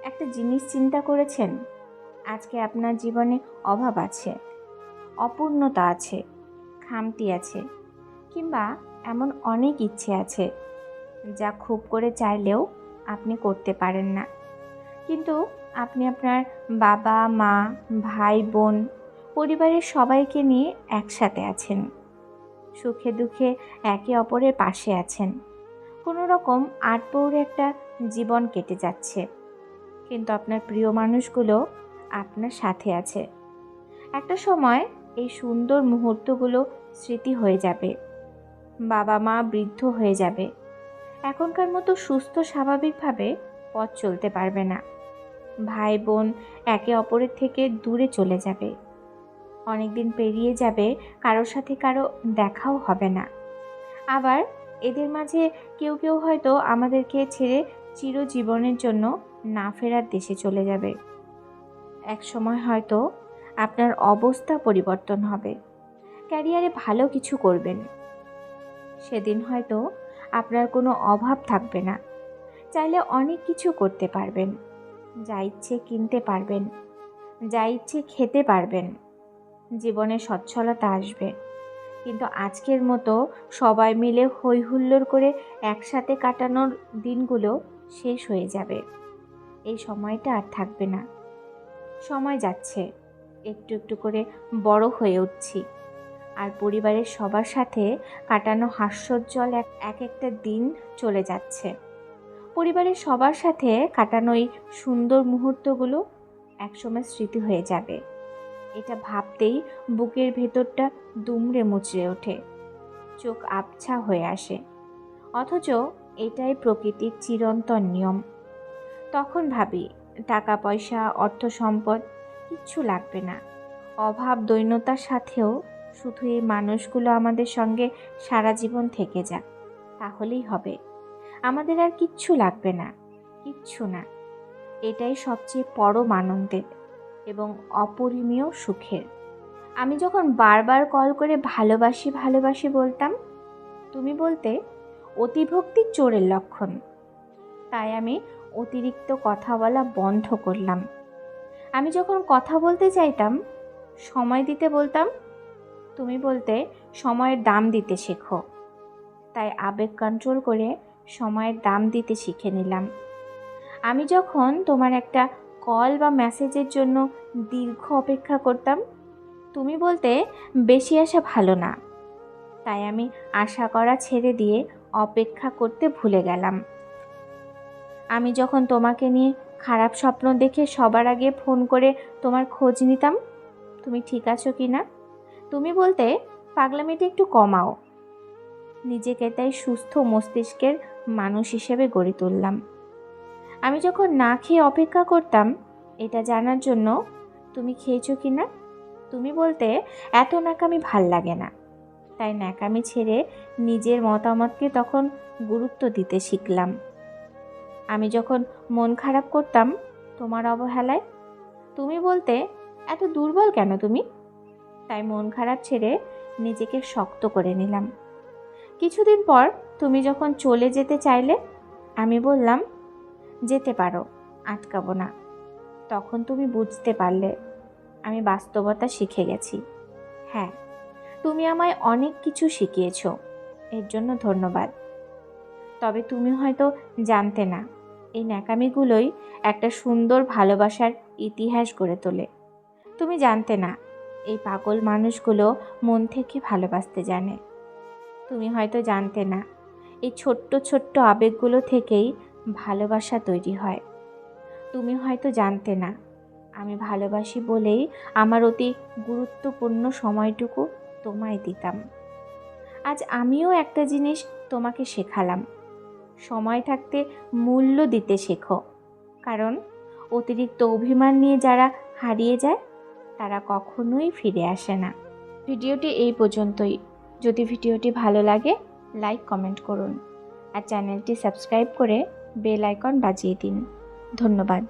একটা জিনিস চিন্তা করেছেন? আজকে আপনার জীবনে অভাব আছে, অপূর্ণতা আছে, খামতি আছে, কিংবা এমন অনেক ইচ্ছে আছে যা খুব করে চাইলেও আপনি করতে পারেন না। কিন্তু আপনি আপনার বাবা মা, ভাই বোন, পরিবারের সবাইকে নিয়ে একসাথে আছেন, সুখে দুঃখে একে অপরের পাশে আছেন। কোনো রকম আটপৌরে একটা জীবন কেটে যাচ্ছে, কিন্তু আপনার প্রিয় মানুষগুলো আপনার সাথে আছে। একটা সময় এই সুন্দর মুহূর্তগুলো স্মৃতি হয়ে যাবে। বাবা মা বৃদ্ধ হয়ে যাবে, এখনকার মতো সুস্থ স্বাভাবিকভাবে পথ চলতে পারবে না। ভাই বোন একে অপরের থেকে দূরে চলে যাবে, অনেকদিন পেরিয়ে যাবে, কারোর সাথে কারো দেখাও হবে না। আবার এদের মাঝে কেউ কেউ হয়তো আমাদেরকে ছেড়ে চিরজীবনের জন্য না ফেরার দেশে চলে যাবে। এক সময় হয়তো আপনার অবস্থা পরিবর্তন হবে, ক্যারিয়ারে ভালো কিছু করবেন। সেদিন হয়তো আপনার কোনো অভাব থাকবে না, চাইলে অনেক কিছু করতে পারবেন, যা ইচ্ছে কিনতে পারবেন, যা ইচ্ছে খেতে পারবেন। জীবনে সচ্ছলতা আসবে, কিন্তু আজকের মতো সবাই মিলে হই হুল্লোড় করে একসাথে কাটানোর দিনগুলো শেষ হয়ে যাবে। এই সময়টা আর থাকবে না। সময় যাচ্ছে, একটু একটু করে বড় হয়ে উঠছি, আর পরিবারের সবার সাথে কাটানো হাস্যোজ্জ্বল এক একটা দিন চলে যাচ্ছে। পরিবারের সবার সাথে কাটানো এই সুন্দর মুহূর্তগুলো একসময় স্মৃতি হয়ে যাবে। এটা ভাবতেই বুকের ভেতরটা দুমড়ে মুচড়ে ওঠে, চোখ আবছা হয়ে আসে। অথচ এটাই প্রকৃতির চিরন্তন নিয়ম। তখন ভাবি, টাকা পয়সা, অর্থ সম্পদ কিচ্ছু লাগবে না। অভাব দৈন্যতার সাথেও শুধু এই মানুষগুলো আমাদের সঙ্গে সারা জীবন থেকে যাক, তাহলেই হবে। আমাদের আর কিচ্ছু লাগবে না, কিচ্ছু না। এটাই সবচেয়ে পরম আনন্দের এবং অপরিমেয় সুখের। আমি যখন বারবার কল করে ভালোবাসি ভালোবাসি বলতাম, তুমি বলতে অতিভক্তি চোরের লক্ষণ। তাই আমি অতিরিক্ত কথা বলা বন্ধ করলাম। আমি যখন কথা বলতে চাইতাম, সময় দিতে বলতাম, তুমি বলতে সময়ের দাম দিতে শেখো। তাই আবেগ কন্ট্রোল করে সময়ের দাম দিতে শিখে নিলাম। আমি যখন তোমার একটা কল বা মেসেজের জন্য দীর্ঘ অপেক্ষা করতাম, তুমি বলতে বেশি আশা ভালো না। তাই আমি আশা করা ছেড়ে দিয়ে অপেক্ষা করতে ভুলে গেলাম। আমি যখন তোমাকে নিয়ে খারাপ স্বপ্ন দেখে সবার আগে ফোন করে তোমার খোঁজ নিতাম, তুমি ঠিক আছো কি না। তুমি বলতে পাগলামিটা একটু কমাও। নিজেকে তাই সুস্থ মস্তিষ্কের মানুষ হিসেবে গড়ে তুললাম। আমি যখন না খেয়ে অপেক্ষা করতাম এটা জানার জন্য তুমি খেয়েছো কি না, তুমি বলতে এত ন্যাকামি ভাল লাগে না। তাই ন্যাকামি ছেড়ে নিজের মতামতকে তখন গুরুত্ব দিতে শিখলাম। আমি যখন মন খারাপ করতাম তোমার অবহেলায়, তুমি বলতে এত দুর্বল কেন তুমি। তাই মন খারাপ ছেড়ে নিজেকে শক্ত করে নিলাম। কিছুদিন পর তুমি যখন চলে যেতে চাইলে, আমি বললাম যেতে পারো, আটকাবো না। তখন তুমি বুঝতে পারলে আমি বাস্তবতা শিখে গেছি। হ্যাঁ, তুমি আমায় অনেক কিছু শিখিয়েছ, এর জন্য ধন্যবাদ। তবে তুমি হয়তো জানতে না, এই ন্যাকামিগুলোই একটা সুন্দর ভালোবাসার ইতিহাস গড়ে তোলে। তুমি জানতে না, এই পাগল মানুষগুলো মন থেকে ভালোবাসতে জানে। তুমি হয়তো জানতে না, এই ছোট্ট ছোট্ট আবেগগুলো থেকেই ভালোবাসা তৈরি হয়। তুমি হয়তো জানতে না, আমি ভালোবাসি বলেই আমার অতি গুরুত্বপূর্ণ সময়টুকু তোমায় দিতাম। আজ আমিও একটা জিনিস তোমাকে শেখালাম, সময় থাকতে মূল্য দিতে শেখো। কারণ অতিরিক্ত অভিমান নিয়ে যারা হারিয়ে যায় তারা কখনোই ফিরে আসে না। ভিডিওটি এই পর্যন্তই। যদি ভিডিওটি ভালো লাগে লাইক কমেন্ট করুন, আর চ্যানেলটি সাবস্ক্রাইব করে বেল আইকন বাজিয়ে দিন। ধন্যবাদ।